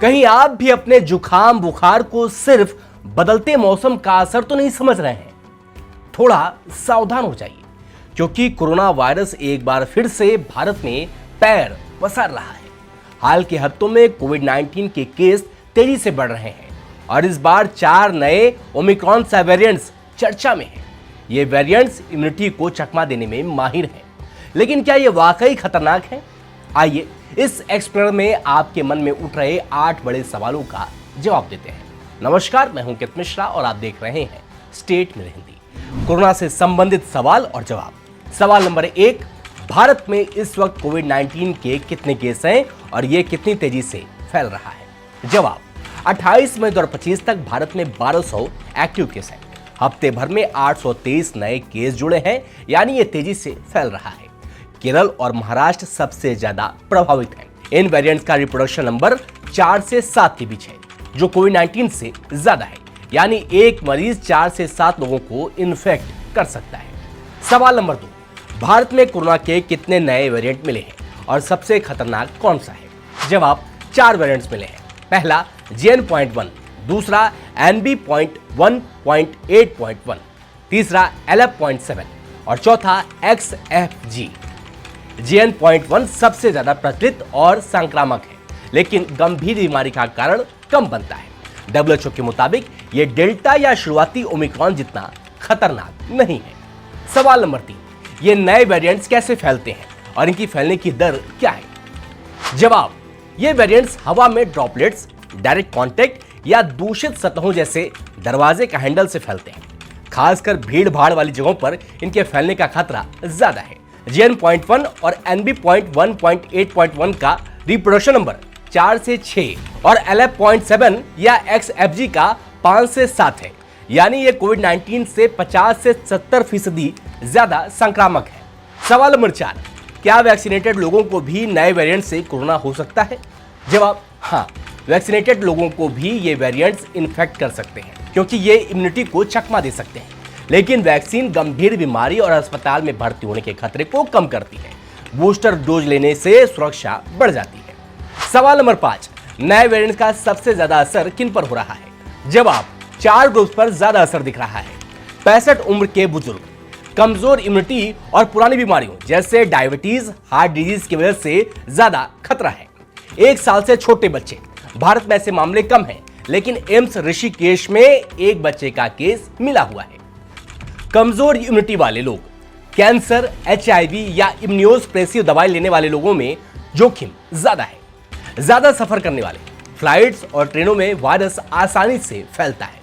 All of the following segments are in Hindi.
कहीं आप भी अपने जुकाम बुखार को सिर्फ बदलते मौसम का असर तो नहीं समझ रहे हैं? थोड़ा सावधान हो जाइए, क्योंकि कोरोना वायरस एक बार फिर से भारत में पैर पसार रहा है। हाल के हफ्तों में कोविड-19 के केस तेजी से बढ़ रहे हैं और इस बार 4 नए ओमिक्रॉन सा वेरिएंट्स चर्चा में हैं। ये वेरिएंट्स इम्यूनिटी को चकमा देने में माहिर हैं, लेकिन क्या ये वाकई खतरनाक है? आइए इस एक्सप्लेनर में आपके मन में उठ रहे 8 बड़े सवालों का जवाब देते हैं। नमस्कार, मैं हूं कित मिश्रा और आप देख रहे हैं स्टेट में हिंदी। कोरोना से संबंधित सवाल और जवाब। सवाल नंबर 1, भारत में इस वक्त कोविड-19 के कितने केस हैं और ये कितनी तेजी से फैल रहा है? जवाब, 28 मई 2025 तक भारत में 1200 एक्टिव केस हैं। हफ्ते भर में 823 नए केस जुड़े हैं, यानी ये तेजी से फैल रहा है। केरल और महाराष्ट्र सबसे ज्यादा प्रभावित हैं। इन वेरिएंट्स का रिप्रोडक्शन नंबर 4 से 7 के बीच है, जो कोविड-19 से ज्यादा है, यानी एक मरीज 4 से 7 लोगों को इन्फेक्ट कर सकता है। सवाल नंबर 2, भारत में कोरोना के कितने नए वेरिएंट मिले हैं और सबसे खतरनाक कौन सा है? जवाब, 4 वेरिएंट्स मिले हैं। पहला JN.1, दूसरा NB.1.8.1, तीसरा LF.7 और चौथा XFG। JN.1 सबसे ज्यादा प्रचलित और संक्रामक है, लेकिन गंभीर बीमारी का कारण कम बनता है। WHO के मुताबिक ये डेल्टा या शुरुआती ओमिक्रॉन जितना खतरनाक नहीं है। सवाल नंबर 3, ये नए वेरिएंट्स कैसे फैलते हैं और इनकी फैलने की दर क्या है? जवाब, ये वेरिएंट्स हवा में ड्रॉपलेट्स, डायरेक्ट कांटेक्ट या दूषित सतहों जैसे दरवाजे का हैंडल से फैलते हैं। खासकर भीड़ भाड़ वाली जगहों पर इनके फैलने का खतरा ज्यादा है। JN.1 और NB.1.8.1 का रिप्रोडक्शन नंबर 4 से 6 और LF.7 या XFG का 5 से 7 है, यानी ये कोविड-19 से 50 से 70% ज्यादा संक्रामक है। सवाल नंबर 4, क्या वैक्सीनेटेड लोगों को भी नए वेरिएंट से कोरोना हो सकता है? जवाब, हाँ, वैक्सीनेटेड लोगों को भी ये वेरिएंट्स इन्फेक्ट कर सकते हैं, क्योंकि ये इम्यूनिटी को चकमा दे सकते हैं। लेकिन वैक्सीन गंभीर बीमारी और अस्पताल में भर्ती होने के खतरे को कम करती है। बूस्टर डोज लेने से सुरक्षा बढ़ जाती है। सवाल नंबर 5, नए वेरिएंट का सबसे ज्यादा असर किन पर हो रहा है? जवाब, 4 ग्रुप्स पर ज्यादा असर दिख रहा है। 65 उम्र के बुजुर्ग, कमजोर इम्यूनिटी और पुरानी बीमारियों जैसे डायबिटीज, हार्ट डिजीज की वजह से ज्यादा खतरा है। 1 साल से छोटे बच्चे, भारत में ऐसे मामले कम हैं, लेकिन एम्स ऋषिकेश में एक बच्चे का केस मिला हुआ है। कमजोर इम्यूनिटी वाले लोग, कैंसर, HIV या इम्यूनोसप्रेसिव दवाई लेने वाले लोगों में जोखिम ज्यादा है। ज्यादा सफर करने वाले, फ्लाइट्स और ट्रेनों में वायरस आसानी से फैलता है।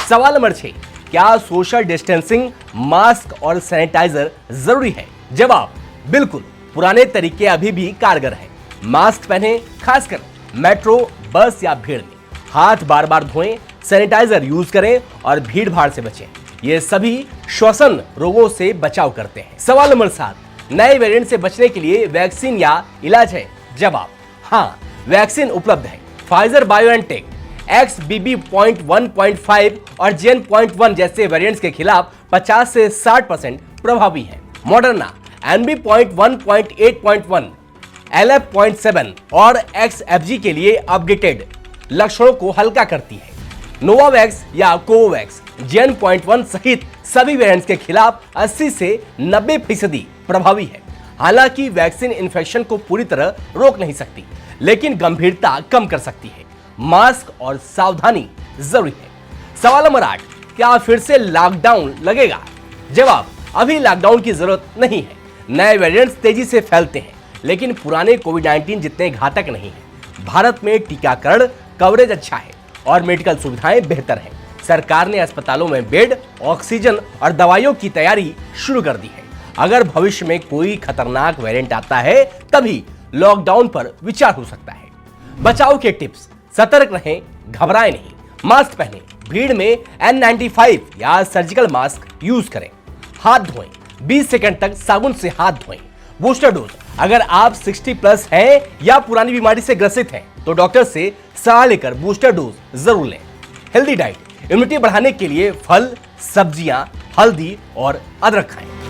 सवाल नंबर 6, क्या सोशल डिस्टेंसिंग, मास्क और सैनिटाइजर जरूरी है? जवाब, बिल्कुल, पुराने तरीके अभी भी कारगर हैं। मास्क पहनें, खासकर मेट्रो, बस या भीड़ में। हाथ बार बार धोएं, सैनिटाइजर यूज करें और भीड़ भाड़ से बचें। ये सभी श्वसन रोगों से बचाव करते हैं। सवाल नंबर 7, नए वेरिएंट से बचने के लिए वैक्सीन या इलाज है? जवाब, हाँ, वैक्सीन उपलब्ध है। फाइजर बायोएनटेक XBB.1.5 और JN.1 जैसे वेरिएंट्स के खिलाफ 50 से 60% प्रभावी है। मॉडर्ना NB.1.8.1, LF.7 और XFG के लिए अपडेटेड लक्षणों को हल्का करती है। नोवावैक्स या कोवैक्स JN.1 सहित सभी वेरिएंट्स के खिलाफ 80 से 90% प्रभावी है। हालांकि वैक्सीन इन्फेक्शन को पूरी तरह रोक नहीं सकती, लेकिन गंभीरता कम कर सकती है। मास्क और सावधानी जरूरी है। सवाल नंबर 8, क्या फिर से लॉकडाउन लगेगा? जवाब, अभी लॉकडाउन की जरूरत नहीं है। नए वेरिएंट्स तेजी से फैलते हैं, लेकिन पुराने कोविड-19 जितने घातक नहीं है। भारत में टीकाकरण कवरेज अच्छा है और मेडिकल सुविधाएं बेहतर हैं। सरकार ने अस्पतालों में बेड, ऑक्सीजन और दवाइयों की तैयारी शुरू कर दी है। अगर भविष्य में कोई खतरनाक वेरिएंट आता है, तभी लॉकडाउन पर विचार हो सकता है। बचाव के टिप्स, सतर्क रहें, घबराएं नहीं। मास्क पहनें, भीड़ में N95 या सर्जिकल मास्क यूज करें। हाथ धोएं, 20 सेकंड तक साबुन से हाथ धोएं। बूस्टर डोज, अगर आप 60+ हैं या पुरानी बीमारी से ग्रसित हैं, तो डॉक्टर से सलाह लेकर बूस्टर डोज जरूर लें। हेल्दी डाइट, इम्यूनिटी बढ़ाने के लिए फल, सब्जियां, हल्दी और अदरक खाएं।